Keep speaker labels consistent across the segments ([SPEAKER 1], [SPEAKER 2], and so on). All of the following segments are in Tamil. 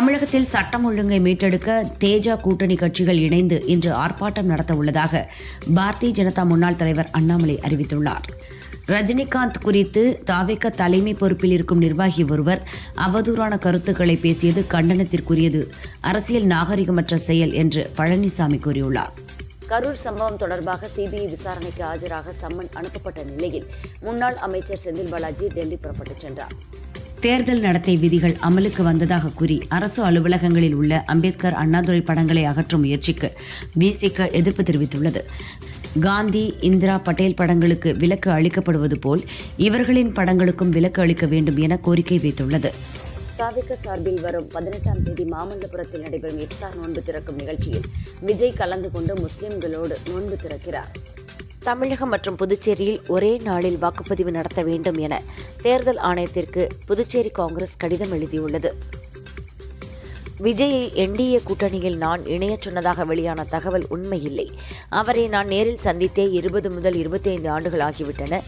[SPEAKER 1] தமிழகத்தில் சட்டம் ஒழுங்கை மீட்டெடுக்க தேஜ கூட்டணி கட்சிகள் இணைந்து இன்று ஆர்ப்பாட்டம் நடத்த உள்ளதாக பாரதிய ஜனதா முன்னாள் தலைவர் அண்ணாமலை அறிவித்துள்ளார். ரஜினிகாந்த் குறித்து தாவேக தலைமை பொறுப்பில் இருக்கும் நிர்வாகி ஒருவர் அவதூறான கருத்துக்களை பேசியது கண்டனத்திற்குரியது, அரசியல் நாகரிகமற்ற செயல் என்று பழனிசாமி கூறியுள்ளார். கரூர் சம்பவம் தொடர்பாக சிபிஐ விசாரணைக்கு ஆஜராக சம்மன் அனுப்பப்பட்ட நிலையில் முன்னாள் அமைச்சர் செந்தில் பாலாஜி டெல்லி புறப்பட்டுச் சென்றார். தேர்தல் நடத்தை விதிகள் அமலுக்கு வந்ததாக கூறி அரசு அலுவலகங்களில் உள்ள அம்பேத்கர், அண்ணாதுரை படங்களை அகற்றும் முயற்சிக்கு விசிக எதிர்ப்பு தெரிவித்துள்ளது. காந்தி, இந்திரா, பட்டேல் படங்களுக்கு விலக்கு அளிக்கப்படுவது போல் இவர்களின் படங்களுக்கும் விலக்கு அளிக்க வேண்டும் என கோரிக்கை வைத்துள்ளது. தாவேக சார்பில் வரும் 18ஆம் தேதி மாமல்லபுரத்தில் நடைபெறும் இஃப்தார் நோன்பு திறக்கும் நிகழ்ச்சியில் விஜய் கலந்து கொண்டு முஸ்லிம்களோடு நோன்பு திறக்கிறார். தமிழகம் மற்றும் புதுச்சேரியில் ஒரே நாளில் வாக்குப்பதிவு நடத்த வேண்டும் என தேர்தல் ஆணையத்திற்கு புதுச்சேரி காங்கிரஸ் கடிதம் எழுதியுள்ளது. விஜயை என்டிஏ கூட்டணியில் நான் இணையச் சொன்னதாக வெளியான தகவல் உண்மையில்லை. அவரை நான் நேரில் சந்தித்தே 20 முதல் 25 ஆண்டுகள் ஆகிவிட்டன.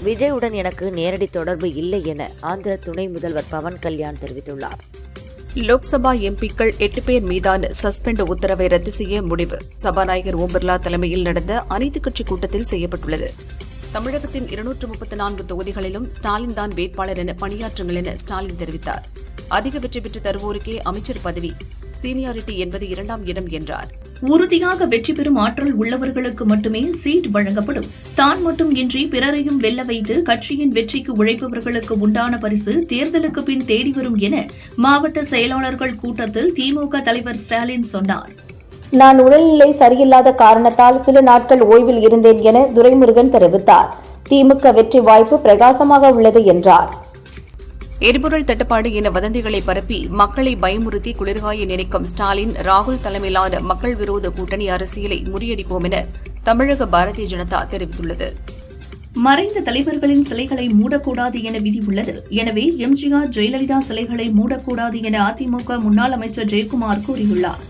[SPEAKER 1] விஜயுடன் எனக்கு நேரடி தொடர்பு இல்லை என ஆந்திர துணை முதல்வர் பவன் கல்யாண் தெரிவித்துள்ளார்.
[SPEAKER 2] லோக்சபா எம்பிக்கள் 8 பேர் மீதான சஸ்பெண்ட் உத்தரவை ரத்து செய்ய முடிவு சபாநாயகர் ஓம் பிர்லா தலைமையில் நடந்த அனைத்துக் கட்சி கூட்டத்தில் செய்யப்பட்டுள்ளது. தமிழகத்தின் 234 தொகுதிகளிலும் ஸ்டாலின் தான் வேட்பாளர் என பணியாற்றுங்கள் என ஸ்டாலின் தெரிவித்தார். அதிக வெற்றி பெற்று தருவோருக்கே அமைச்சர் பதவி, சீனியாரிட்டி என்பது 2ஆம் இடம் என்றார்.
[SPEAKER 3] உறுதியாக வெற்றி பெறும் ஆற்றல் உள்ளவர்களுக்கு மட்டுமே சீட் வழங்கப்படும். தான் மட்டும் இன்றி பிறரையும் வெல்ல வைத்து கட்சியின் வெற்றிக்கு உழைப்பவர்களுக்கு உண்டான பரிசு தேர்தலுக்கு பின் தேடி வரும் என மாவட்ட செயலாளர்கள் கூட்டத்தில் திமுக தலைவர் ஸ்டாலின் சொன்னார்.
[SPEAKER 4] நான் உடல்நிலை சரியில்லாத காரணத்தால் சில நாட்கள் ஓய்வில் இருந்தேன் என துரைமுருகன் தெரிவித்தார். திமுக வெற்றி வாய்ப்பு பிரகாசமாக உள்ளது என்றார்.
[SPEAKER 2] எரிபொருள் தட்டுப்பாடு என வதந்திகளை பரப்பி மக்களை பயமுறுத்தி குளிர்காய நினைக்கும் ஸ்டாலின், ராகுல் தலைமையிலான மக்கள் விரோத கூட்டணி அரசியலை முறியடிப்போம் என தமிழக பாரதிய ஜனதா தெரிவித்துள்ளது.
[SPEAKER 3] மறைந்த தலைவர்களின் சிலைகளை மூடக்கூடாது என விதி உள்ளது. எனவே எம்ஜிஆர், ஜெயலலிதா சிலைகளை மூடக்கூடாது என அதிமுக முன்னாள் அமைச்சர் ஜெயக்குமார் கூறியுள்ளார்.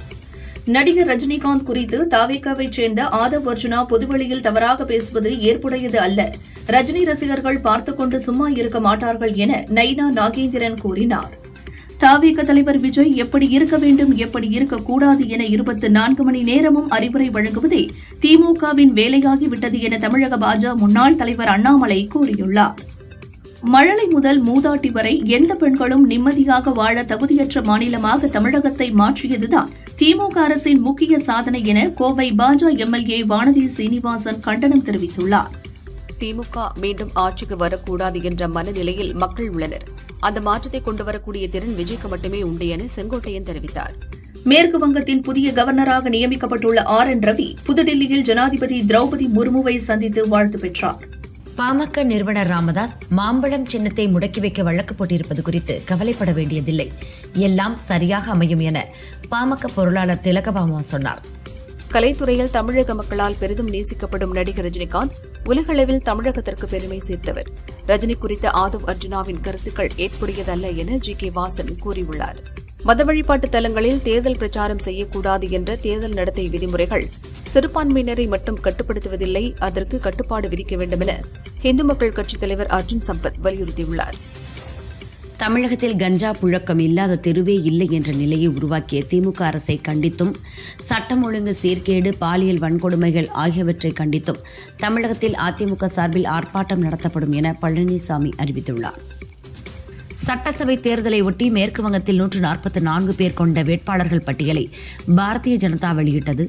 [SPEAKER 3] நடிகர் ரஜினிகாந்த் குறித்து தாவேகாவைச் சேர்ந்த ஆதவ் அர்ஜுனா பொதுவெளியில் தவறாக பேசுவது ஏற்புடையது அல்ல. ரஜினி ரசிகர்கள் பார்த்துக் கொண்டு சும்மா இருக்க மாட்டார்கள் என நைனா நாகேந்திரன் கூறினார். தாவேக தலைவர் விஜய் எப்படி இருக்க வேண்டும், எப்படி இருக்கக்கூடாது என 24 மணி நேரமும் அறிவுரை வழங்குவதே திமுகவின் வேலையாகிவிட்டது என தமிழக பாஜக முன்னாள் தலைவர் அண்ணாமலை கூறியுள்ளார். மழலை முதல் மூதாட்டி வரை எந்த பெண்களும் நிம்மதியாக வாழ தகுதியற்ற மாநிலமாக தமிழகத்தை மாற்றியதுதான் திமுக அரசின் முக்கிய சாதனை என கோவை பாஜக எம்எல்ஏ வானதி சீனிவாசன் கண்டனம் தெரிவித்துள்ளார்.
[SPEAKER 2] திமுக மீண்டும் ஆட்சிக்கு வரக்கூடாது என்ற மனநிலையில் மக்கள் உள்ளனர். அந்த மாற்றத்தை கொண்டுவரக்கூடிய திறன் விஜய்க்கு மட்டுமே உண்டு என செங்கோட்டையன் தெரிவித்தார்.
[SPEAKER 3] மேற்கு வங்கத்தின் புதிய கவர்னராக நியமிக்கப்பட்டுள்ள RN ரவி புதுடில்லியில் ஜனாதிபதி திரௌபதி முர்முவை சந்தித்து வாழ்த்து பெற்றார்.
[SPEAKER 1] பாமக நிறுவனர் ராமதாஸ் மாம்பழம் சின்னத்தை முடக்கி வைக்க வழக்கு போட்டிருப்பது குறித்து கவலைப்பட வேண்டியதில்லை, எல்லாம் சரியாக அமையும் என பாமக பொருளாளர் திலகபாமா சொன்னார்.
[SPEAKER 2] கலைத்துறையில் தமிழக மக்களால் பெரிதும் நேசிக்கப்படும் நடிகர் ரஜினிகாந்த் உலகளவில் தமிழகத்திற்கு பெருமை சேர்த்தவர். ரஜினி குறித்த ஆதவ் அர்ஜுனாவின் கருத்துக்கள் ஏற்புடையதல்ல என GK வாசன் கூறியுள்ளார். மத வழிபாட்டு தலங்களில் தேர்தல் பிரச்சாரம் செய்யக்கூடாது என்ற தேர்தல் நடத்தை விதிமுறைகள் சிறுபான்மையினரை மட்டும் கட்டுப்படுத்துவதில்லை, அதற்கு கட்டுப்பாடு விதிக்க வேண்டும் என இந்து மக்கள் கட்சித் தலைவர் அர்ஜுன் சம்பத் வலியுறுத்தியுள்ளார்.
[SPEAKER 1] தமிழகத்தில் கஞ்சா புழக்கம் இல்லாத தெருவே இல்லை என்ற நிலையை உருவாக்கிய திமுக அரசை கண்டித்தும், சட்டம் ஒழுங்கு சீர்கேடு, பாலியல் வன்கொடுமைகள் ஆகியவற்றை கண்டித்தும் தமிழகத்தில் அதிமுக சார்பில் ஆர்ப்பாட்டம் நடத்தப்படும் என பழனிசாமி அறிவித்துள்ளார். சட்டசபை தேர்தலை ஒட்டி மேற்கு வங்கத்தில் 144 பேர் கொண்ட வேட்பாளர்கள் பட்டியலை பாரதிய ஜனதா வெளியிட்டது.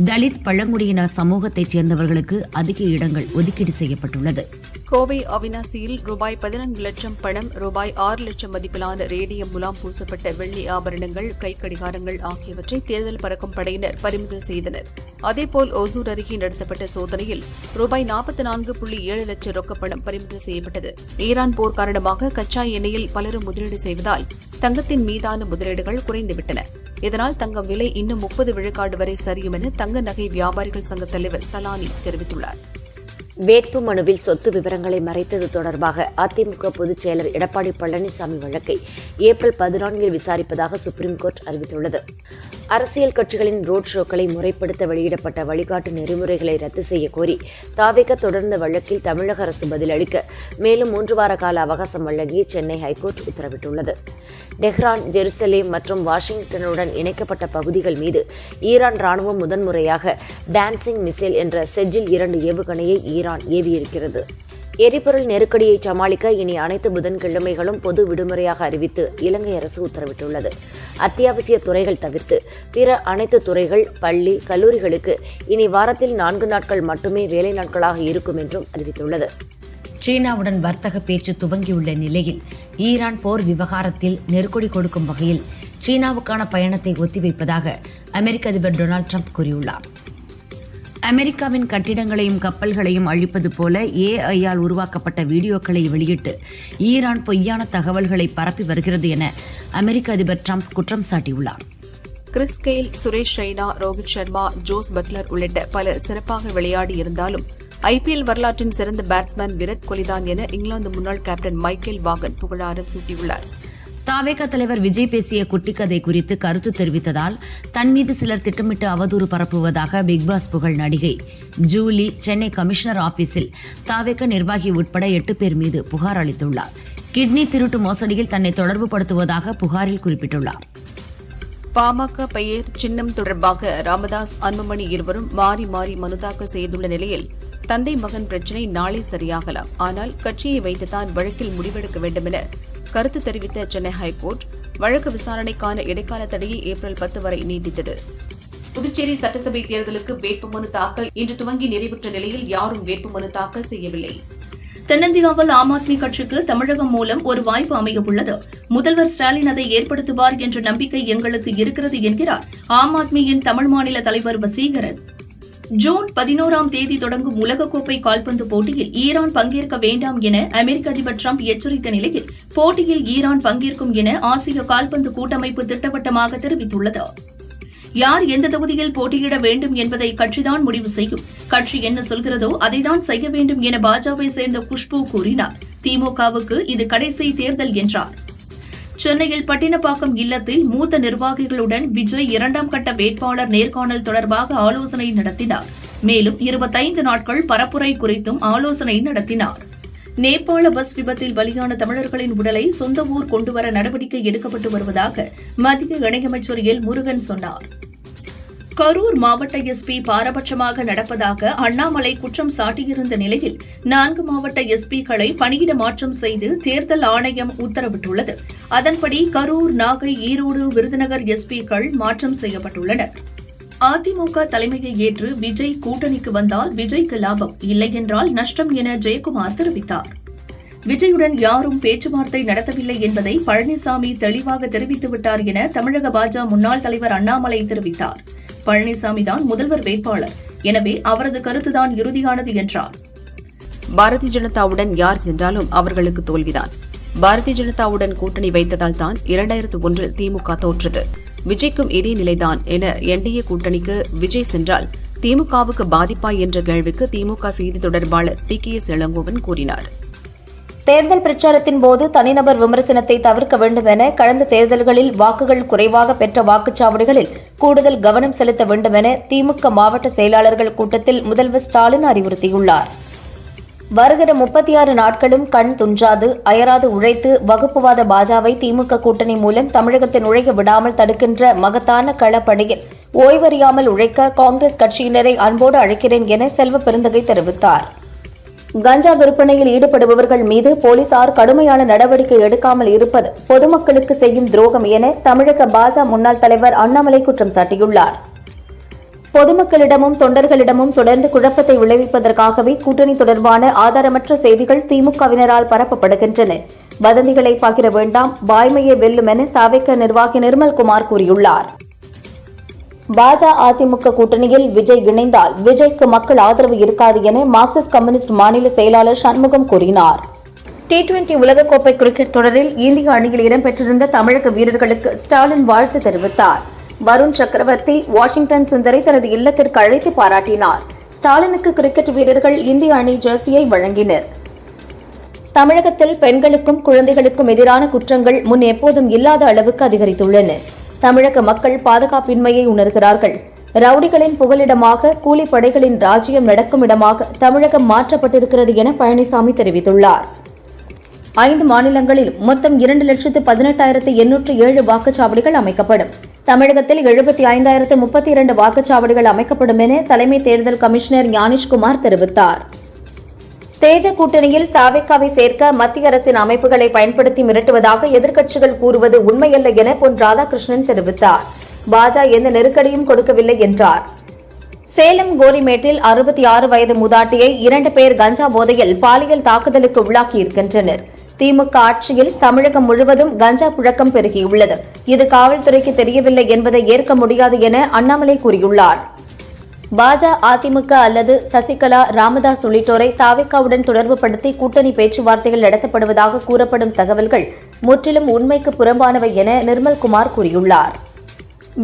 [SPEAKER 1] தலித், பழங்குடியின சமூகத்தைச் சேர்ந்தவர்களுக்கு அதிக இடங்கள் ஒதுக்கீடு செய்யப்பட்டுள்ளது.
[SPEAKER 2] கோவை அவினாசியில் ரூபாய் 14 லட்சம் பணம், ரூபாய் 6 லட்சம் மதிப்பிலான ரேடியம் முலாம் பூசப்பட்ட வெள்ளி ஆபரணங்கள், கைக்கடிகாரங்கள் ஆகியவற்றை தேர்தல் பறக்கும் படையினர் பறிமுதல் செய்தனர். அதேபோல் ஓசூர் அருகே நடத்தப்பட்ட சோதனையில் ரூபாய் 44.7 லட்சம் ரொக்கப்பணம் பறிமுதல் செய்யப்பட்டது. ஈரான் போர் காரணமாக கச்சா எண்ணெயில் பலரும் முதலீடு செய்வதால் தங்கத்தின் மீதான முதலீடுகள் குறைந்துவிட்டன. இதனால் தங்கம் விலை இன்னும் 30 விழுக்காடு வரை சரியும் என தங்க நகை வியாபாரிகள் சங்க தலைவர் சலானி தெரிவித்துள்ளார்.
[SPEAKER 1] வேட்பு மனுவில் சொத்து விவரங்களை மறைத்தது தொடர்பாக அதிமுக பொதுச் செயலர் எடப்பாடி பழனிசாமி வழக்கை ஏப்ரல் 14 விசாரிப்பதாக சுப்ரீம் கோர்ட் அறிவித்துள்ளது. அரசியல் கட்சிகளின் ரோட் ஷோக்களை முறைப்படுத்த வெளியிடப்பட்ட வழிகாட்டு நெறிமுறைகளை ரத்து செய்ய கோரி தாவேக தொடர்ந்த வழக்கில் தமிழக அரசு பதிலளிக்க மேலும் 3 வார கால அவகாசம் வழங்கி சென்னை ஹைகோர்ட் உத்தரவிட்டுள்ளது. டெஹ்ரான், ஜெருசலேம் மற்றும் வாஷிங்டனுடன் இணைக்கப்பட்ட பகுதிகள் மீது ஈரான் ராணுவம் முதன்முறையாக டான்சிங் மிசைல் என்ற செஜில் 2 ஏவுகணையை ஈரான் ஏவியிருக்கிறது. எரிபொருள் நெருக்கடியை சமாளிக்க இனி அனைத்து புதன்கிழமைகளும் பொது விடுமுறையாக அறிவித்து இலங்கை அரசு உத்தரவிட்டுள்ளது. அத்தியாவசிய துறைகள் தவிர்த்து பிற அனைத்து துறைகள், பள்ளி, கல்லூரிகளுக்கு இனி வாரத்தில் 4 நாட்கள் மட்டுமே வேலை நாட்களாக இருக்கும் என்றும் அறிவித்துள்ளது. சீனாவுடன் வர்த்தக பேச்சு துவங்கியுள்ள நிலையில் ஈரான் போர் விவகாரத்தில் நெருக்கடி கொடுக்கும் வகையில் சீனாவுக்கான பயணத்தை ஒத்திவைப்பதாக அமெரிக்க அதிபர் டொனால்டு ட்ரம்ப் கூறியுள்ளார். அமெரிக்காவின் கட்டிடங்களையும் கப்பல்களையும் அழிப்பது போல AI-யால் உருவாக்கப்பட்ட வீடியோக்களை வெளியிட்டு ஈரான் பொய்யான தகவல்களை பரப்பி வருகிறது என அமெரிக்க அதிபர் ட்ரம்ப் குற்றம் சாட்டியுள்ளார்.
[SPEAKER 2] Chris Gayle, Suresh Raina, Rohit Sharma, Jos Buttler உள்ளிட்ட பலர் சிறப்பாக விளையாடி இருந்தாலும் IPL வரலாற்றின் சிறந்த பேட்ஸ்மேன் விராட் கோலிதான் என இங்கிலாந்து முன்னாள் கேப்டன் மைக்கேல் வாகன் புகழாரம் சூட்டியுள்ளார்.
[SPEAKER 1] தாவேக தலைவர் விஜய் பேசிய குட்டிக்கதை குறித்து கருத்து தெரிவித்ததால் தன் மீது சிலர் திட்டமிட்டு அவதூறு பரப்புவதாக பிக்பாஸ் புகழ் நடிகை ஜூலி சென்னை கமிஷனர் ஆபீஸில் தாவேக நிர்வாகி உட்பட 8 பேர் மீது புகார் அளித்துள்ளார். கிட்னி திருட்டு மோசடியில் தன்னை தொடர்பு படுத்துவதாக புகாரில் குறிப்பிட்டுள்ளார்.
[SPEAKER 2] பாமக பெயர் சின்னம் தொடர்பாக ராமதாஸ், அன்புமணி இருவரும் மாறி மாறி மனு தாக்கல் செய்துள்ள நிலையில் தந்தை மகன் பிரச்சினை நாளை சரியாகலாம். ஆனால் கட்சியை வைத்துதான் வழக்கில் முடிவெடுக்க வேண்டும் என கருத்து தெரிவித்த சென்னை ஹைகோர்ட் வழக்கு விசாரணைக்கான இடைக்கால தடையை ஏப்ரல் 10 வரை நீட்டித்தது. புதுச்சேரி சட்டசபை தேர்தலுக்கு வேட்புமனு தாக்கல் இன்று துவங்கி நிறைவுற்ற நிலையில் யாரும் வேட்புமனு தாக்கல் செய்யவில்லை.
[SPEAKER 3] தென்னிந்தியாவில் ஆம் ஆத்மி கட்சிக்கு தமிழகம் மூலம் ஒரு வாய்ப்பு அமையவுள்ளது. முதல்வர் ஸ்டாலின் அதை ஏற்படுத்துவார் என்ற நம்பிக்கை எங்களுக்கு இருக்கிறது என்கிறார் ஆம் ஆத்மியின் தமிழ் மாநில தலைவர் வசீகரன். ஜூன் 11ஆம் தேதி தொடங்கும் உலகக்கோப்பை கால்பந்து போட்டியில் ஈரான் பங்கேற்க வேண்டாம் என அமெரிக்க அதிபர் ட்ரம்ப் எச்சரித்த நிலையில் போட்டியில் ஈரான் பங்கேற்கும் என ஆசிய கால்பந்து கூட்டமைப்பு திட்டவட்டமாக தெரிவித்துள்ளது. யார் எந்த தொகுதியில் போட்டியிட வேண்டும் என்பதை கட்சிதான் முடிவு செய்யும். கட்சி என்ன சொல்கிறதோ அதைதான் செய்ய வேண்டும் என பாஜகவை சேர்ந்த குஷ்பு கூறினார். திமுகவுக்கு இது கடைசி தேர்தல் என்றார். சென்னையில் பட்டினப்பாக்கம் இல்லத்தில் மூத்த நிர்வாகிகளுடன் விஜய் 2ஆம் கட்ட வேட்பாளர் நேர்காணல் தொடர்பாக ஆலோசனை நடத்தினார். மேலும் 25 நாட்கள் பரப்புரை குறித்தும் ஆலோசனை நடத்தினார். நேபாள பஸ் விபத்தில் பலியான தமிழர்களின் உடலை சொந்த ஊர் கொண்டுவர நடவடிக்கை எடுக்கப்பட்டு வருவதாக மத்திய இணையமைச்சர் எல் முருகன் சொன்னார். கரூர் மாவட்ட எஸ்பி பாரபட்சமாக நடப்பதாக அண்ணாமலை குற்றம் சாட்டியிருந்த நிலையில் 4 மாவட்ட எஸ்பிக்களை பணியிட மாற்றம் செய்து தேர்தல் ஆணையம் உத்தரவிட்டுள்ளது. அதன்படி கரூர், நாகை, ஈரோடு, விருதுநகர் எஸ்பிக்கள் மாற்றம் செய்யப்பட்டுள்ளனர். அதிமுக தலைமையை ஏற்று விஜய் கூட்டணிக்கு வந்தால் விஜய்க்கு லாபம், இல்லையென்றால் நஷ்டம் என ஜெயக்குமார் தெரிவித்தார். விஜயுடன் யாரும் பேச்சுவார்த்தை நடத்தவில்லை என்பதை பழனிசாமி தெளிவாக தெரிவித்துவிட்டார் என தமிழக பாஜக முன்னாள் தலைவர் அண்ணாமலை தெரிவித்தார். பழனிசாமிதான் முதல்வர் வேட்பாளர், எனவே அவரது கருத்துதான் இறுதியானது என்றார்.
[SPEAKER 2] பாரதிய ஜனதாவுடன் யார் சென்றாலும் அவர்களுக்கு தோல்விதான். பாரதிய ஜனதாவுடன் கூட்டணி வைத்ததால் தான் 2001 திமுக தோற்றது. விஜய்க்கும் இதே நிலைதான் என என்டிஏ கூட்டணிக்கு விஜய் சென்றால் திமுகவுக்கு பாதிப்பா என்ற கேள்விக்கு திமுக செய்தி தொடர்பாளர் TKS இளங்கோவன் கூறினார்.
[SPEAKER 4] தேர்தல் பிரச்சாரத்தின் போது தனிநபர் விமர்சனத்தை தவிர்க்க வேண்டும் என கடந்த தேர்தல்களில் வாக்குகள் குறைவாக பெற்ற வாக்குச்சாவடிகளில் கூடுதல் கவனம் செலுத்த வேண்டும் என திமுக மாவட்ட செயலாளர்கள் கூட்டத்தில் முதல்வர் ஸ்டாலின் அறிவுறுத்தியுள்ளார். வருகிற 36 நாட்களும் கண் துஞ்சாது அயராது உழைத்து வகுப்புவாத பாஜகவை திமுக கூட்டணி மூலம் தமிழகத்தில் நுழைய விடாமல் தடுக்கின்ற மகத்தான களப்பணியில் ஓய்வறியாமல் உழைக்க காங்கிரஸ் கட்சியினரை அன்போடு அழைக்கிறேன் என செல்வ பெருந்தகை தெரிவித்தார். கஞ்சா விற்பனையில் ஈடுபடுபவர்கள் மீது போலீசார் கடுமையான நடவடிக்கை எடுக்காமல் இருப்பது பொதுமக்களுக்கு செய்யும் துரோகம் என தமிழக பாஜக முன்னாள் தலைவர் அண்ணாமலை குற்றம் சாட்டியுள்ளார். பொதுமக்களிடமும் தொண்டர்களிடமும் தொடர்ந்து குழப்பத்தை விளைவிப்பதற்காகவே கூட்டணி தொடர்பான ஆதாரமற்ற செய்திகள் திமுகவினரால் பரப்பப்படுகின்றன. வதந்திகளை பகிர வேண்டாம், வாய்மையை வெல்லும் என தவிக நிர்வாகி நிர்மல்குமார் கூறியுள்ளார். பாஜக அதிமுக கூட்டணியில் விஜய் இணைந்தால் விஜய்க்கு மக்கள் ஆதரவு இருக்காது என மார்க்சிஸ்ட் கம்யூனிஸ்ட் மாநில செயலாளர் சண்முகம் கூறினார். T20 உலகக்கோப்பை கிரிக்கெட் தொடரில் இந்திய அணியில் இடம்பெற்றிருந்த தமிழக வீரர்களுக்கு ஸ்டாலின் வாழ்த்து தெரிவித்தார். வருண் சக்கரவர்த்தி, வாஷிங்டன் சுந்தரை தனது இல்லத்திற்கு அழைத்து பாராட்டினார். ஸ்டாலினுக்கு கிரிக்கெட் வீரர்கள் இந்திய அணி ஜெர்சியை வழங்கினர். தமிழகத்தில் பெண்களுக்கும் குழந்தைகளுக்கும் எதிரான குற்றங்கள் முன் எப்போதும் இல்லாத அளவுக்கு அதிகரித்துள்ளன. தமிழக மக்கள் பாதுகாப்பின்மையை உணர்கிறார்கள். ரவுடிகளின் புகலிடமாக கூலிப்படைகளின் ராஜ்யம் நடக்கும் இடமாக தமிழகம் மாற்றப்பட்டிருக்கிறது என பழனிசாமி தெரிவித்துள்ளார். 5 மாநிலங்களில் மொத்தம் 2,18,807 வாக்குச்சாவடிகள் அமைக்கப்படும். தமிழகத்தில் 75,032 வாக்குச்சாவடிகள் அமைக்கப்படும் என தலைமை தேர்தல் கமிஷனர் ஞானேஷ்குமார் தெரிவித்தார். தேஜ கூட்டணியில் தாவேக்காவை சேர்க்க மத்திய அரசின் அமைப்புகளை பயன்படுத்தி மிரட்டுவதாக எதிர்க்கட்சிகள் கூறுவது உண்மையல்ல என பொன் ராதாகிருஷ்ணன் தெரிவித்தார். பாஜக எந்த நெருக்கடியும் கொடுக்கவில்லை என்றார். சேலம் கோரிமேட்டில் 66 வயது மூதாட்டியை 2 பேர் கஞ்சா போதையில் பாலியல் தாக்குதலுக்கு உள்ளாக்கியிருக்கின்றனர். திமுக ஆட்சியில் தமிழகம் முழுவதும் கஞ்சா புழக்கம் பெருகியுள்ளது. இது காவல்துறைக்கு தெரியவில்லை என்பதை ஏற்க முடியாது என அண்ணாமலை கூறியுள்ளார். பாஜக, அதிமுக அல்லது சசிகலா, ராமதாஸ் உள்ளிட்டோரை தாவேக்காவுடன் தொடர்புபடுத்தி கூட்டணி பேச்சுவார்த்தைகள் நடத்தப்படுவதாக கூறப்படும் தகவல்கள் முற்றிலும் உண்மைக்கு புறம்பானவை என நிர்மல்குமார் கூறியுள்ளார்.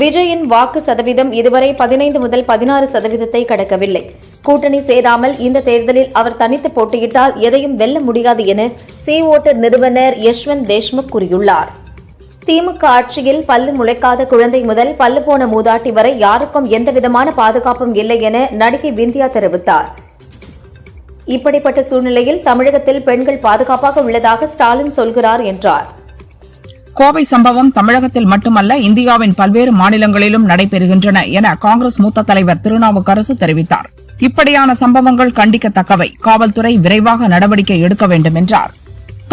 [SPEAKER 4] விஜயின் வாக்கு சதவீதம் இதுவரை 15 முதல் 16% கடக்கவில்லை. கூட்டணி சேராமல் இந்த தேர்தலில் அவர் தனித்து போட்டியிட்டால் எதையும் வெல்ல முடியாது என சி ஓட்டர் நிறுவனர் யஷ்வந்த் தேஷ்முக் கூறியுள்ளார். திமுக ஆட்சியில் பல்லு முளைக்காத குழந்தை முதல் பல்லு போன மூதாட்டி வரை யாருக்கும் எந்தவிதமான பாதுகாப்பும் இல்லை என நடிகை விந்தியா தெரிவித்தார். இப்படிப்பட்ட சூழ்நிலையில் தமிழகத்தில் பெண்கள் பாதுகாப்பாக உள்ளதாக ஸ்டாலின் சொல்கிறார் என்றார்.
[SPEAKER 5] கோவை சம்பவம் தமிழகத்தில் மட்டுமல்ல, இந்தியாவின் பல்வேறு மாநிலங்களிலும் நடைபெறுகின்றன என காங்கிரஸ் மூத்த தலைவர் திருநாவுக்கரசு தெரிவித்தார். இப்படியான சம்பவங்கள் கண்டிக்கத்தக்கவை. காவல்துறை விரைவாக நடவடிக்கை எடுக்க வேண்டும் என்றார்.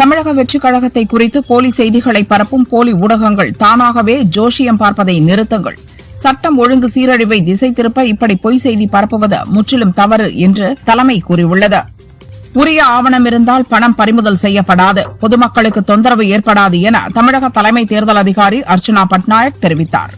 [SPEAKER 5] தமிழக வெற்றிக் கழகத்தை குறித்து போலி செய்திகளை பரப்பும் போலி ஊடகங்கள் தானாகவே ஜோஷியம் பார்ப்பதை நிறுத்துங்கள். சட்டம் ஒழுங்கு சீரழிவை திசை திருப்ப இப்படி பொய் செய்தி பரப்புவது முற்றிலும் தவறு என்று தலைமை கூறியுள்ளது. உரிய ஆவணம் இருந்தால் பணம் பறிமுதல் செய்யப்படாது, பொதுமக்களுக்கு தொந்தரவு ஏற்படாது என தமிழக தலைமை தேர்தல் அதிகாரி அர்ச்சனா பட்நாயக் தெரிவித்தார்.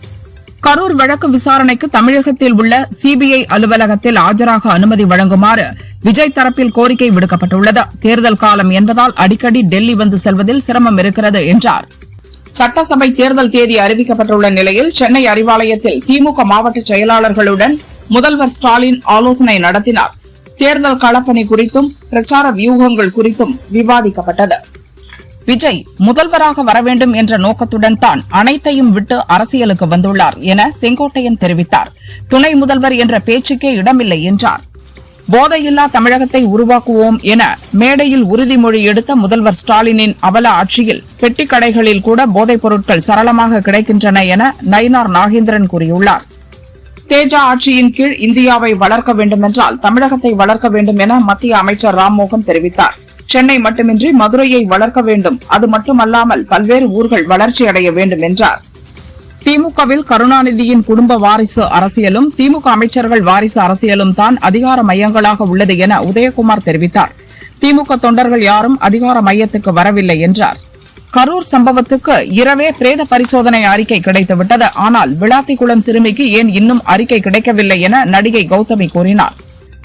[SPEAKER 5] கரூர் வழக்கு விசாரணைக்கு தமிழகத்தில் உள்ள சிபிஐ அலுவலகத்தில் ஆஜராக அனுமதி வழங்குமாறு விஜய் தரப்பில் கோரிக்கை விடுக்கப்பட்டுள்ளது. தேர்தல் காலம் என்பதால் அடிக்கடி டெல்லி வந்து செல்வதில் சிரமம் இருக்கிறது என்றார். சட்டசபை தேர்தல் தேதி அறிவிக்கப்பட்டுள்ள நிலையில் சென்னை அறிவாலயத்தில் திமுக மாவட்ட செயலாளர்களுடன் முதல்வர் ஸ்டாலின் ஆலோசனை நடத்தினார். தேர்தல் களப்பணி குறித்தும் பிரச்சார வியூகங்கள் குறித்தும் விவாதிக்கப்பட்டது. விஜய் முதல்வராக வர வேண்டும் என்ற நோக்கத்துடன் தான் அனைத்தையும் விட்டு அரசியலுக்கு வந்துள்ளார் என செங்கோட்டையன் தெரிவித்தார். துணை முதல்வர் என்ற பேச்சுக்கே இடமில்லை என்றார். போதையில்லா தமிழகத்தை உருவாக்குவோம் என மேடையில் உறுதிமொழி எடுத்த முதல்வர் ஸ்டாலினின் அவல ஆட்சியில் பெட்டிக்கடைகளில் கூட போதைப் பொருட்கள் சரளமாக கிடைக்கின்றன என நயினார் நாகேந்திரன் கூறியுள்ளார். தேஜா ஆட்சியின் கீழ் இந்தியாவை வளர்க்க வேண்டுமென்றால் தமிழகத்தை வளர்க்க வேண்டும் என மத்திய அமைச்சர் ராம்மோகன் தெரிவித்தார். சென்னை மட்டுமின்றி மதுரையை வளர்க்க வேண்டும், அது மட்டுமல்லாமல் பல்வேறு ஊர்கள் வளர்ச்சியடைய வேண்டும் என்றார். திமுகவில் கருணாநிதியின் குடும்ப வாரிசு அரசியலும் திமுக அமைச்சர்கள் வாரிசு அரசியலும் தான் அதிகார மையங்களாக உள்ளது என உதயகுமார் தெரிவித்தார். திமுக தொண்டர்கள் யாரும் அதிகார மையத்துக்கு வரவில்லை என்றார். கரூர் சம்பவத்துக்கு இரவே பிரேத பரிசோதனை அறிக்கை கிடைத்துவிட்டது. ஆனால் விளாத்திக்குளம் சிறுமிக்கு ஏன் இன்னும் அறிக்கை கிடைக்கவில்லை என நடிகை கௌதமி கூறினார்.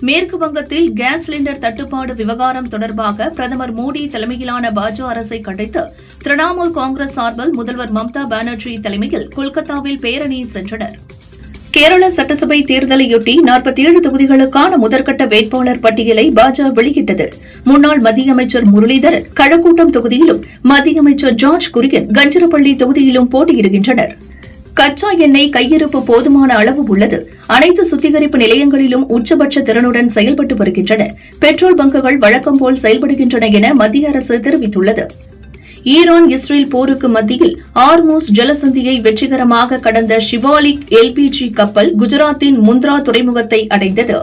[SPEAKER 3] மேற்கு வங்கத்தில் கேஸ் சிலிண்டர் தட்டுப்பாடு விவகாரம் தொடர்பாக பிரதமர் மோடி தலைமையிலான பாஜக அரசை கண்டித்து திரிணாமுல் காங்கிரஸ் சார்பில் முதல்வர் மம்தா பானர்ஜி தலைமையில் கொல்கத்தாவில் பேரணி சென்றனர். கேரள சட்டசபை தேர்தலையொட்டி 47 தொகுதிகளுக்கான முதற்கட்ட வேட்பாளர் பட்டியலை பாஜக வெளியிட்டது. முன்னாள் மத்திய அமைச்சர் முரளிதரன் கழக்கூட்டம் தொகுதியிலும் மத்திய அமைச்சர் ஜார்ஜ் குரியன் கஞ்சரப்பள்ளி தொகுதியிலும் போட்டியிடுகின்றனர். கச்சா எண்ணெய் கையிருப்பு போதுமான அளவு உள்ளது. அனைத்து சுத்திகரிப்பு நிலையங்களிலும் உச்சபட்ச திறனுடன் செயல்பட்டு வருகின்றன. பெட்ரோல் பங்குகள் வழக்கம் போல் செயல்படுகின்றன என மத்திய அரசு தெரிவித்துள்ளது. ஈரான் இஸ்ரேல் போருக்கு மத்தியில் ஆர்மூஸ் ஜலசந்தியை வெற்றிகரமாக கடந்த ஷிவாலிக் எல்பிஜி கப்பல் குஜராத்தின் முந்த்ரா துறைமுகத்தை அடைந்தது.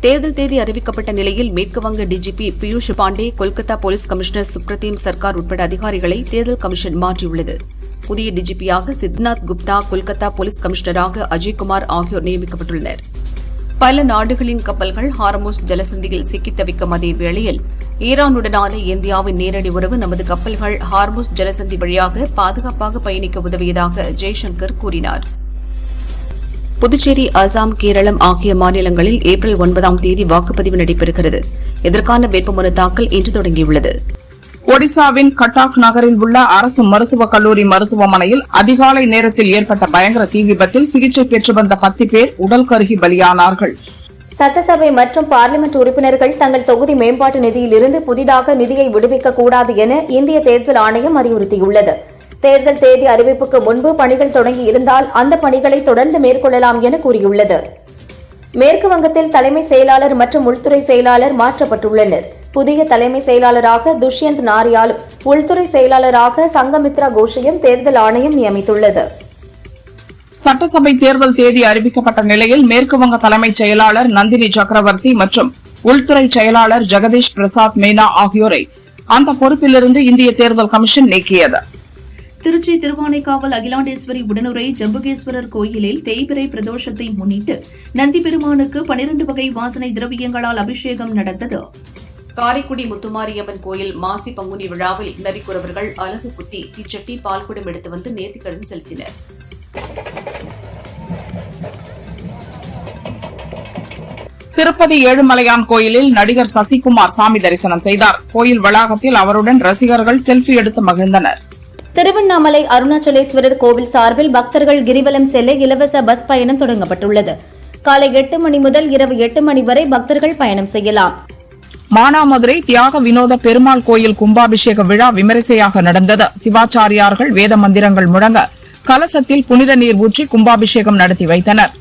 [SPEAKER 2] தேர்தல் தேதி அறிவிக்கப்பட்ட நிலையில் மேற்குவங்க DGP Piyush Pandey, Kolkata police commissioner சுப்ரதீம் Sarkar உட்பட அதிகாரிகளை தேர்தல் கமிஷன் மாற்றியுள்ளது. புதிய டிஜிபியாக சித்நாத் குப்தா, கொல்கத்தா போலீஸ் கமிஷனராக அஜய்குமார் ஆகியோர் நியமிக்கப்பட்டுள்ளனர். பல நாடுகளின் கப்பல்கள் ஹார்மோஸ் ஜலசந்தியில் சிக்கித் தவிக்கும் அதே வேளையில் ஈரானுடனான இந்தியாவின் நேரடி உறவு நமது கப்பல்கள் ஹார்மோஸ் ஜலசந்தி வழியாக பாதுகாப்பாக பயணிக்க உதவியதாக ஜெய்சங்கர் கூறினார். புதுச்சேரி, அசாம், கேரளம் ஆகிய மாநிலங்களில் ஏப்ரல் 9ஆம் தேதி வாக்குப்பதிவு நடைபெறுகிறது. இதற்கான வேட்புமனு தாக்கல் இன்று தொடங்கியுள்ளது.
[SPEAKER 5] ஒடிசாவின் கட்டாக் நகரில் உள்ள அரசு மருத்துவக் கல்லூரி மருத்துவமனையில் அதிகாலை நேரத்தில் ஏற்பட்ட பயங்கர தீ விபத்தில் சிகிச்சை பெற்று வந்த 10 பேர் உடல் கருகி பலியானார்கள்.
[SPEAKER 4] சட்டசபை மற்றும் பார்லிமெண்ட் உறுப்பினர்கள் தங்கள் தொகுதி மேம்பாட்டு நிதியிலிருந்து புதிதாக நிதியை விடுவிக்கக்கூடாது என இந்திய தேர்தல் ஆணையம் அறிவுறுத்தியுள்ளது. தேர்தல் தேதி அறிவிப்புக்கு முன்பு பணிகள் தொடங்கி இருந்தால் அந்த பணிகளை தொடர்ந்து மேற்கொள்ளலாம் என கூறியுள்ளது. மேற்கு வங்கத்தில் தலைமை செயலாளர் மற்றும் உள்துறை செயலாளர் மாற்றப்பட்டுள்ளனர். புதிய தலைமை செயலாளராக துஷ்யந்த் நாரியாலும் உள்துறை செயலாளராக சங்கமித்ரா கோஷையும் தேர்தல் ஆணையம் நியமித்துள்ளது.
[SPEAKER 5] சட்டசபை தேர்தல் தேதி அறிவிக்கப்பட்ட நிலையில் மேற்குவங்க தலைமைச் செயலாளர் நந்தினி சக்கரவர்த்தி மற்றும் உள்துறை செயலாளர் ஜெகதீஷ் பிரசாத் மீனா ஆகியோரை அந்த பொறுப்பிலிருந்து இந்திய தேர்தல் கமிஷன் நீக்கியது.
[SPEAKER 3] திருச்சி திருவானைக்காவல் அகிலாண்டேஸ்வரி உடனுரை ஜம்புகேஸ்வரர் கோயிலில் தேய்பிறை பிரதோஷத்தை முன்னிட்டு நந்தி பெருமானுக்கு 12 வகை வாசனை திரவியங்களால் அபிஷேகம் நடந்தது.
[SPEAKER 2] காரைக்குடி முத்துமாரியம்மன் கோயில் மாசி பங்குனி விழாவில் நரிக்குறவர்கள் அலகு குத்தி தீச்சட்டி பால்குடம் எடுத்து வந்து நேர்த்திக்கடன் செலுத்தினர்.
[SPEAKER 5] திருப்பதி ஏழுமலையான் கோயிலில் நடிகர் சசிகுமார் சாமி தரிசனம் செய்தார். கோயில் வளாகத்தில் அவருடன் ரசிகர்கள் செல்ஃபி எடுத்து மகிழ்ந்தனர்.
[SPEAKER 4] திருவண்ணாமலை அருணாச்சலேஸ்வரர் கோவில் சார்பில் பக்தர்கள் கிரிவலம் செல்ல இலவச பஸ் பயணம் தொடங்கப்பட்டுள்ளது. காலை 8 மணி முதல் இரவு 8 மணி வரை பக்தர்கள் பயணம் செய்யலாம்.
[SPEAKER 5] மானாமதுரை தியாக வினோத பெருமாள் கோயில் கும்பாபிஷேக விழா விமரிசையாக நடந்தது. சிவாச்சாரியார்கள் வேத மந்திரங்கள் முழங்க கலசத்தில் புனித நீர் ஊற்றி கும்பாபிஷேகம் நடத்தி வைத்தனர்.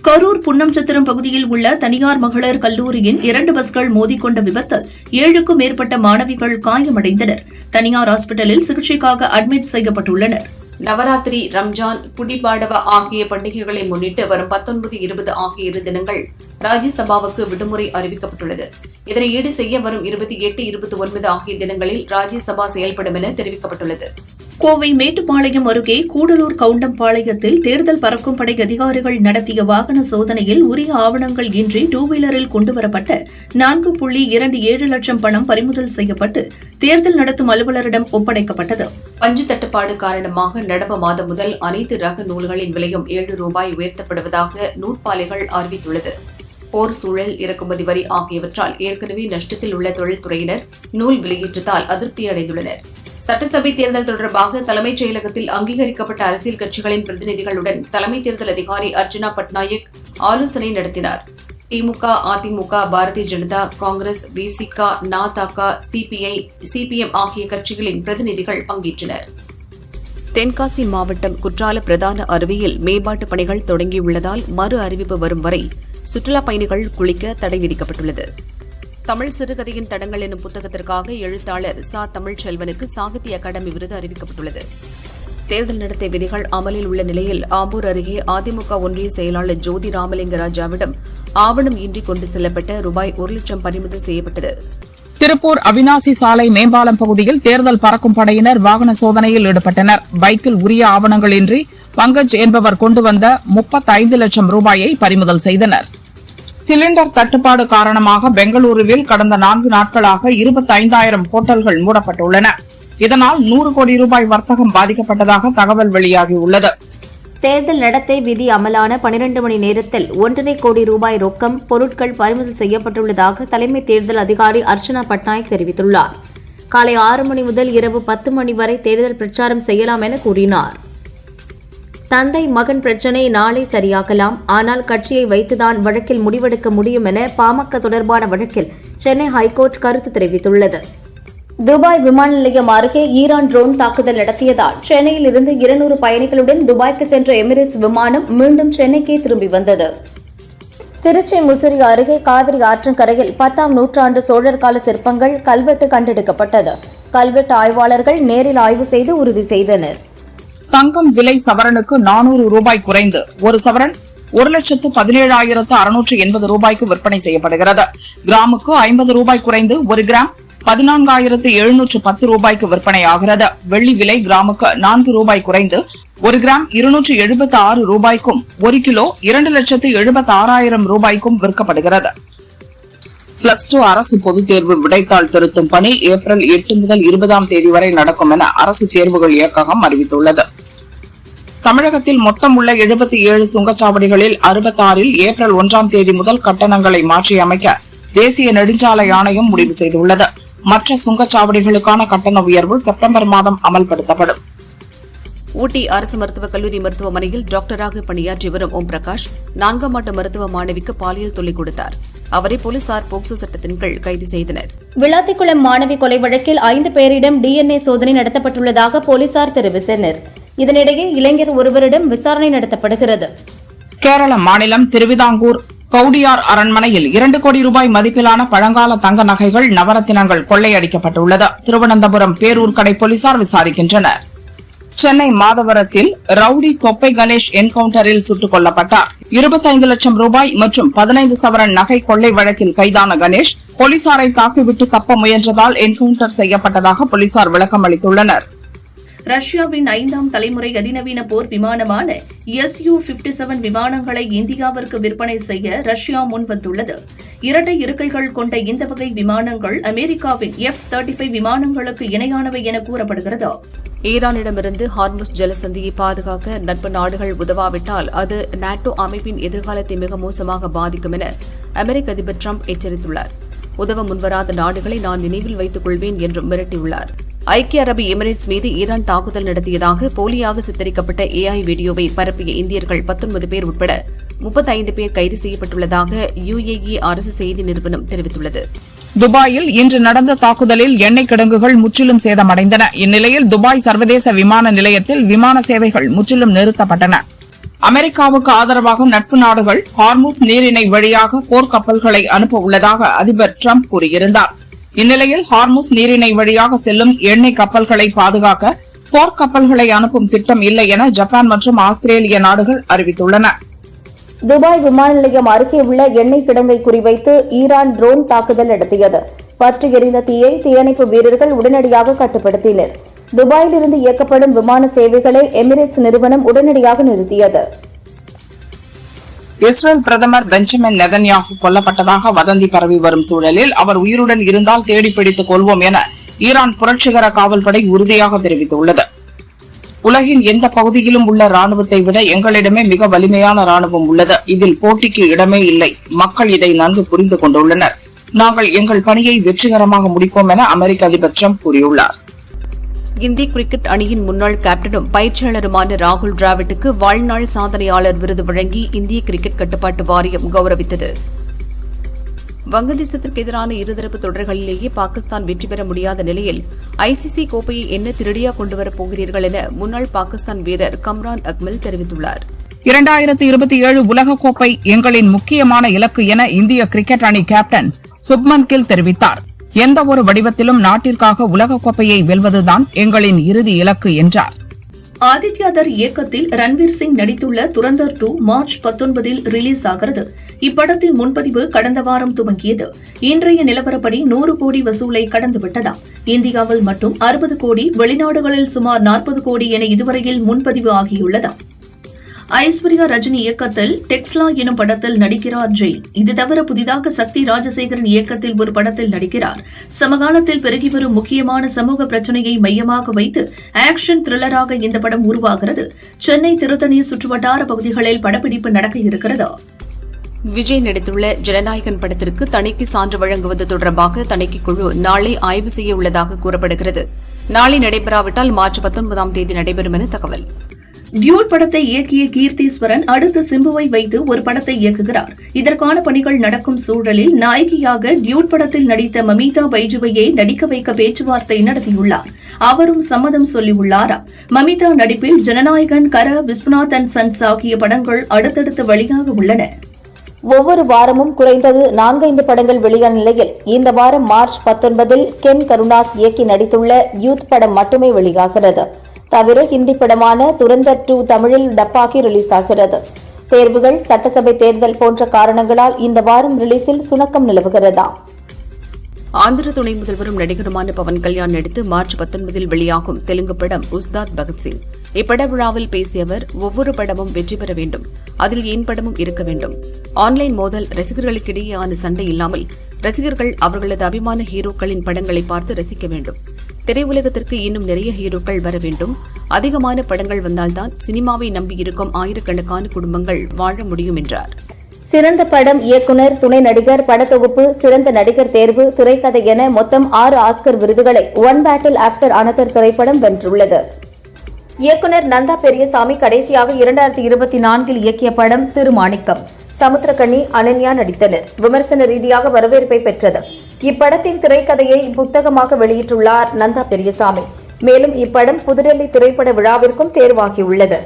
[SPEAKER 3] கரூர் புன்னம்சத்திரம் பகுதியில் உள்ள தனியார் மகளிர் கல்லூரியின் 2 பஸ்கள் மோதிக்கொண்ட விபத்தில் 7க்கும் மேற்பட்ட மாணவிகள் காயமடைந்தனர். தனியார் ஹாஸ்பிட்டலில் சிகிச்சைக்காக அட்மிட் செய்யப்பட்டுள்ளனர்.
[SPEAKER 2] நவராத்திரி, ரம்ஜான், குடிபாடவா ஆகிய பண்டிகைகளை முன்னிட்டு வரும் 19, 20 ஆகிய 2 தினங்கள் ராஜ்யசபாவுக்கு விடுமுறை அறிவிக்கப்பட்டுள்ளது. இதனை ஈடு செய்ய வரும் 28, 29 ஆகிய தினங்களில் ராஜ்யசபா செயல்படும் என தெரிவிக்கப்பட்டுள்ளது.
[SPEAKER 3] கோவை மேட்டுப்பாளையம் அருகே கூடலூர் கவுண்டம்பாளையத்தில் தேர்தல் பறக்கும் படை அதிகாரிகள் நடத்திய வாகன சோதனையில் உரிய ஆவணங்கள் இன்றி 2-வீலரில் கொண்டுவரப்பட்ட 4.27 லட்சம் பணம் பறிமுதல் செய்யப்பட்டு தேர்தல் நடத்தும் அலுவலரிடம் ஒப்படைக்கப்பட்டது.
[SPEAKER 2] பஞ்சு தட்டுப்பாடு காரணமாக நடப்பு மாதம் முதல் அனைத்து ரக நூல்களின் விலையும் ₹7 உயர்த்தப்படுவதாக நூற்பாலைகள் அறிவித்துள்ளது. போர் சூழல், இறக்குமதி வரி ஆகியவற்றால் ஏற்கனவே நஷ்டத்தில் உள்ள தொழில்துறையினர் நூல் வெளியேற்றத்தால் அதிருப்தி அடைந்துள்ளனர். சட்டசபை தேர்தல் தொடர்பாக தலைமைச் செயலகத்தில் அங்கீகரிக்கப்பட்ட அரசியல் கட்சிகளின் பிரதிநிதிகளுடன் தலைமை தேர்தல் அதிகாரி அர்ச்சனா பட்நாயக் ஆலோசனை நடத்தினார். திமுக, அதிமுக, பாரதிய ஜனதா, காங்கிரஸ், விசிக, நதக, சிபிஐ, சிபிஎம் ஆகிய கட்சிகளின் பிரதிநிதிகள் பங்கேற்றனர். தென்காசி மாவட்டம் குற்றால பிரதான அருவியில் மேம்பாட்டு பணிகள் தொடங்கியுள்ளதால் மறு அறிவிப்பு வரும் வரை சுற்றுலாப் பயணிகள் குளிக்க தடை விதிக்கப்பட்டுள்ளது. தமிழ் சிறுகதையின் தடங்கள் எனும் புத்தகத்திற்காக எழுத்தாளர் ச. தமிழ்ச்செல்வனுக்கு சாகித்ய அகாடமி விருது அறிவிக்கப்பட்டுள்ளது. தேர்தல் நடத்தை விதிகள் அமலில் உள்ள நிலையில் ஆம்பூர் அருகே அதிமுக ஒன்றிய செயலாளர் ஜோதி ராமலிங்க ராஜாவிடம் ஆவணம் இன்றி கொண்டு செல்லப்பட்ட ₹1 லட்சம் பறிமுதல் செய்யப்பட்டது.
[SPEAKER 5] திருப்பூர் அவினாசி சாலை மேம்பாலம் பகுதியில் தேர்தல் பறக்கும் படையினர் வாகன சோதனையில் ஈடுபட்டனர். பைக்கில் உரிய ஆவணங்களின்றி பங்கஜ் என்பவர் கொண்டு வந்த ₹35 லட்சம் பறிமுதல் செய்தனர். சிலிண்டர் தட்டுப்பாடு காரணமாக பெங்களூருவில் கடந்த 4 நாட்களாக 25,000 ஹோட்டல்கள் மூடப்பட்டுள்ளன. இதனால் ₹100 கோடி வர்த்தகம் பாதிக்கப்பட்டதாக தகவல் வெளியாகியுள்ளது.
[SPEAKER 4] தேர்தல் நடத்தை விதி அமலான 12 மணி நேரத்தில் ₹1.5 கோடி ரொக்கம் பொருட்கள் பறிமுதல் செய்யப்பட்டுள்ளதாக தலைமை தேர்தல் அதிகாரி அர்ச்சனா பட்நாயக் தெரிவித்துள்ளார். காலை 6 மணி முதல் இரவு 10 மணி வரை தேர்தல் பிரச்சாரம் செய்யலாம் என கூறினார். தந்தை மகன் பிரச்சினை நாளை சரியாகலாம், ஆனால் கட்சியை வைத்துதான் வழக்கில் முடிவெடுக்க முடியும் என பாமக தொடர்பான வழக்கில் சென்னை ஹைகோர்ட் கருத்து தெரிவித்துள்ளது. துபாய் விமான நிலையம் அருகே ஈரான் ட்ரோன் தாக்குதல் நடத்தியதால் சென்னையில் இருந்து 200 பயணிகளுடன் துபாய்க்கு சென்ற எமிரேட்ஸ் விமானம் மீண்டும் சென்னைக்கே திரும்பி வந்தது. திருச்சி முசிறி அருகே காவிரி ஆற்றங்கரையில் 10ஆம் நூற்றாண்டு சோழர் கால சிற்பங்கள் கல்வெட்டு கண்டெடுக்கப்பட்டது. கல்வெட்டு ஆய்வாளர்கள் நேரில் ஆய்வு செய்து உறுதி செய்தனர்.
[SPEAKER 5] தங்கம் விலை சவரனுக்கு ₹400 குறைந்து ஒரு சவரன் ₹1,17,680 விற்பனை செய்யப்படுகிறது. கிராமுக்கு ₹50 குறைந்து ஒரு கிராம் ₹14,710 விற்பனையாகிறது. வெள்ளி விலை கிராமுக்கு ₹4 குறைந்து ஒரு கிராம் ₹276 ஒரு கிலோ ₹2,76,000 விற்கப்படுகிறது. +2 அரசு பொதுத் தேர்வு விடைத்தாள் திருத்தும் பணி ஏப்ரல் 8 முதல் 20ஆம் தேதி வரை நடக்கும் என அரசு தேர்வுகள் இயக்ககம் அறிவித்துள்ளது. தமிழகத்தில் மொத்தம் உள்ள 77 சுங்கச்சாவடிகளில் 66இல் ஏப்ரல் 1ஆம் தேதி முதல் கட்டணங்களை மாற்றியமைக்க தேசிய நெடுஞ்சாலை ஆணையம் முடிவு செய்துள்ளது. மற்ற சுங்கச்சாவடிகளுக்கான கட்டண உயர்வு செப்டம்பர் மாதம் அமல்படுத்தப்படும்.
[SPEAKER 2] ஊட்டி அரசு மருத்துவக் கல்லூரி மருத்துவமனையில் டாக்டராக பணியாற்றி வரும் ஓம் பிரகாஷ் 4ஆம் ஆண்டு மருத்துவ மாணவிக்கு பாலியல் தொல்லை கொடுத்தார். அவரை போலீசார் போக்சோ சட்டத்தின் கீழ் கைது செய்தனர்.
[SPEAKER 4] விளாத்திக்குளம் மாணவி கொலை வழக்கில் 5 பேரிடம் DNA சோதனை நடத்தப்பட்டுள்ளதாக போலீசார் தெரிவித்தனர். இதனிடையே இளைஞர் ஒருவரிடம் விசாரணை நடத்தப்படுகிறது.
[SPEAKER 5] கேரள மாநிலம் திருவிதாங்கூர் கவுடியார் அரண்மனையில் 2 கோடி ரூபாய் மதிப்பிலான பழங்கால தங்க நகைகள், நவரத்தினங்கள் கொள்ளையடிக்கப்பட்டுள்ளது. திருவனந்தபுரம் பேரூர் கடை போலீசார் விசாரிக்கின்றனர். சென்னை மாதவரத்தில் ரவுடி தொப்பை கணேஷ் என்கவுண்டரில் சுட்டுக் கொல்லப்பட்டார். 25 லட்சம் ரூபாய் மற்றும் 15 சவரன் நகை கொள்ளை வழக்கில் கைதான கணேஷ் போலீசாரை தாக்கிவிட்டு தப்ப முயன்றதால் என்கவுண்டர் செய்யப்பட்டதாக போலீசார் விளக்கம் அளித்துள்ளனர்.
[SPEAKER 3] ரஷ்யாவின் 5ஆம் தலைமுறை அதிநவீன போர் விமானமான Su-57 விமானங்களை இந்தியாவிற்கு விற்பனை செய்ய ரஷ்யா முன்வந்துள்ளது. 2 இருக்கைகள் கொண்ட இந்த வகை விமானங்கள் அமெரிக்காவின் F-35 விமானங்களுக்கு இணையானவை என கூறப்படுகிறது.
[SPEAKER 2] ஈரானிடமிருந்து ஹார்முஸ் ஜலசந்தியை பாதுகாக்க நட்பு நாடுகள் உதவாவிட்டால் அது நாட்டோ அமைப்பின் எதிர்காலத்தை மிக மோசமாக பாதிக்கும் என அமெரிக்க அதிபர் டிரம்ப் எச்சரித்துள்ளார். உதவ முன்வராத நாடுகளை நான் நினைவில் வைத்துக் கொள்வேன் என்றும் மிரட்டியுள்ளார். ஐக்கிய அரபு எமிரேட்ஸ் மீது ஈரான் தாக்குதல் நடத்தியதாக போலியாக சித்தரிக்கப்பட்ட AI வீடியோவை பரப்பிய இந்தியர்கள் 19 பேர் உட்பட 35 பேர் கைது செய்யப்பட்டுள்ளதாக UAE அரசு செய்தி நிறுவனம் தெரிவித்துள்ளது.
[SPEAKER 5] துபாயில் இன்று நடந்த தாக்குதலில் எண்ணெய் கிடங்குகள் முற்றிலும் சேதமடைந்தன. இந்நிலையில் துபாய் சர்வதேச விமான நிலையத்தில் விமான சேவைகள் முற்றிலும் நிறுத்தப்பட்டன. அமெரிக்காவுக்கு ஆதரவாக நட்பு நாடுகள் ஹார்முஸ் நீரிணை வழியாக போர்க்கப்பல்களை அனுப்ப உள்ளதாக அதிபர் டிரம்ப் கூறியிருந்தார். இந்நிலையில் ஹார்முஸ் நீரிணை வழியாக செல்லும் எண்ணெய் கப்பல்களை பாதுகாக்க போர்க்கப்பல்களை அனுப்பும் திட்டம் இல்லை என ஜப்பான் மற்றும் ஆஸ்திரேலிய நாடுகள் அறிவித்துள்ளன.
[SPEAKER 4] துபாய் விமான நிலையம் அருகே உள்ள எண்ணெய் கிடங்கை குறிவைத்து ஈரான் ட்ரோன் தாக்குதல் நடத்தியது. பற்றி எரிந்த தீயை தீயணைப்பு வீரர்கள் உடனடியாக கட்டுப்படுத்தினர். துபாயிலிருந்து இயக்கப்படும் விமான சேவைகளை எமிரேட்ஸ் நிறுவனம் உடனடியாக நிறுத்தியது.
[SPEAKER 5] இஸ்ரேல் பிரதமர் பெஞ்சமின் நெதன்யாகு கொல்லப்பட்டதாக வதந்தி பரவி வரும் சூழலில் அவர் உயிருடன் இருந்தால் தேடி பிடித்துக் கொள்வோம் என ஈரான் புரட்சிகர காவல்படை உறுதியாக தெரிவித்துள்ளது. உலகின் எந்த பகுதியிலும் உள்ள ராணுவத்தை விட எங்களிடமே மிக வலிமையான ராணுவம் உள்ளது. இதில் போட்டிக்கு இடமே இல்லை. மக்கள் இதை நன்கு புரிந்து கொண்டுள்ளனர். நாங்கள் எங்கள் பணியை வெற்றிகரமாக முடிப்போம் என அமெரிக்க அதிபர் டிரம்ப் கூறியுள்ளார்.
[SPEAKER 2] இந்திய கிரிக்கெட் அணியின் முன்னாள் கேப்டனும் பயிற்சியாளருமான ராகுல் டிராவிட்டுக்கு வாழ்நாள் சாதனையாளர் விருது வழங்கி இந்திய கிரிக்கெட் கட்டுப்பாட்டு வாரியம் கௌரவித்தது. வங்கதேசத்திற்கு எதிரான இருதரப்பு தொடர்களிலேயே பாகிஸ்தான் வெற்றி பெற முடியாத நிலையில் ICC கோப்பையை என்ன திருடியா கொண்டுவரப் போகிறீர்கள் என முன்னாள் பாகிஸ்தான் வீரர் கம்ரான் அக்மல் தெரிவித்துள்ளார்.
[SPEAKER 5] 2027 உலகக்கோப்பை எங்களின் முக்கியமான இலக்கு என இந்திய கிரிக்கெட் அணி கேப்டன் சுப்மன் கில் தெரிவித்தார். எந்த ஒரு வடிவத்திலும் நாட்டிற்காக உலகக்கோப்பையை வெல்வதுதான் எங்களின் இறுதி இலக்கு என்றார்.
[SPEAKER 3] ஆதித்யாதர் இயக்கத்தில் ரன்வீர் சிங் நடித்துள்ள துரந்தர் 2 மார்ச் 19 ரிலீஸ் ஆகிறது. இப்படத்தின் முன்பதிவு கடந்த வாரம் துவங்கியது. இன்றைய நிலவரப்படி 100 கோடி வசூலை கடந்துவிட்டதாம். இந்தியாவில் மட்டும் 60 கோடி, வெளிநாடுகளில் சுமார் 40 கோடி என இதுவரையில் முன்பதிவு ஆகியுள்ளதாம். ஐஸ்வர்யா ரஜினி இயக்கத்தில் டெக்ஸ்லா எனும் படத்தில் நடிக்கிறார் ஜெய். இது தவிர புதிதாக சக்தி ராஜசேகரன் இயக்கத்தில் ஒரு படத்தில் நடிக்கிறார். சமகாலத்தில் பெருகி வரும் முக்கியமான சமூக பிரச்சினையை மையமாக வைத்து ஆக்ஷன் த்ரில்லராக இந்த படம் உருவாகிறது. சென்னை திருத்தணி சுற்றுவட்டார பகுதிகளில் படப்பிடிப்பு நடக்க இருக்கிறது.
[SPEAKER 2] விஜய் நடித்துள்ள ஜனநாயகன் படத்திற்கு தணிக்கை சான்று வழங்குவது தொடர்பாக தணிக்கை குழு நாளை ஆய்வு செய்ய உள்ளதாக கூறப்படுகிறது. நாளை நடைபெறாவிட்டால் மார்ச் 19ஆம் தேதி நடைபெறும் என தகவல்.
[SPEAKER 3] டியூட் படத்தை இயக்கிய கீர்த்தீஸ்வரன் அடுத்து சிம்புவை வைத்து ஒரு படத்தை இயக்குகிறார். இதற்கான பணிகள் நடக்கும் சூழலில் நாயகியாக டியூட் படத்தில் நடித்த மமிதா பைஜுவையை நடிக்க வைக்க பேச்சுவார்த்தை நடத்தியுள்ளார். அவரும் சம்மதம் சொல்லியுள்ளாரா? மமிதா நடிப்பில் ஜனநாயகன், கர, விஸ்வநாத் அண்ட் சன்ஸ் ஆகிய படங்கள் அடுத்தடுத்து வெளியாக உள்ளன.
[SPEAKER 4] ஒவ்வொரு வாரமும் குறைந்தது 4-5 படங்கள் வெளியான நிலையில் இந்த வாரம் மார்ச் 19 கென் கருணாஸ் இயக்கி நடித்துள்ள யூத் படம் மட்டுமே வெளியாகிறது. தவிர ஹிந்தி படமான துரந்தர் 2 தமிழில் டப்பாகி ரிலீஸ் ஆகிறது. தேர்வுகள், சட்டசபை தேர்தல் போன்ற காரணங்களால் இந்த வாரம் ரிலீஸில் சுணக்கம் நிலவுகிறதா?
[SPEAKER 2] ஆந்திர துணை முதல்வரும் நடிகருமான பவன் கல்யாண் நடித்து மார்ச் 19 வெளியாகும் தெலுங்கு படம் உஸ்தாத் பகத்சிங். இப்பட விழாவில் பேசிய அவர், ஒவ்வொரு படமும் வெற்றி பெற வேண்டும், அதில் என் படமும் இருக்க வேண்டும். ஆன்லைன் மோதல், ரசிகர்களுக்கிடையேயான சண்டை இல்லாமல் ரசிகர்கள் அவர்களது அபிமான ஹீரோக்களின் படங்களை பார்த்து ரசிக்க வேண்டும். திரையுலகத்திற்கு இன்னும் நிறைய ஹீரோக்கள் வர வேண்டும். அதிகமான படங்கள் வந்தால்தான் சினிமாவை நம்பியிருக்கும் ஆயிரக்கணக்கான குடும்பங்கள் வாழ முடியும் என்றார்.
[SPEAKER 4] சிறந்த படம், இயக்குநர், துணை நடிகர், படத்தொகுப்பு, சிறந்த நடிகர் தேர்வு, திரைக்கதை என மொத்தம் 6 ஆஸ்கர் விருதுகளை ஒன் பேட்டில் ஆஃப்டர் அனதர் திரைப்படம் வென்றுள்ளது. இயக்குநர் நந்தா பெரியசாமி கடைசியாக 2024 இயக்கிய படம் திருமாணிக்கம். சமுத்திரக்கனி, அனன்யா நடித்தனர். விமர்சன ரீதியாக வரவேற்பை பெற்றது. இப்படத்தின் திரைக்கதையை புத்தகமாக வெளியிட்டுள்ளார் நந்தா பெரியசாமி. மேலும் இப்படம் புதுடெல்லி திரைப்பட விழாவிற்கும் தேர்வாகியுள்ளது.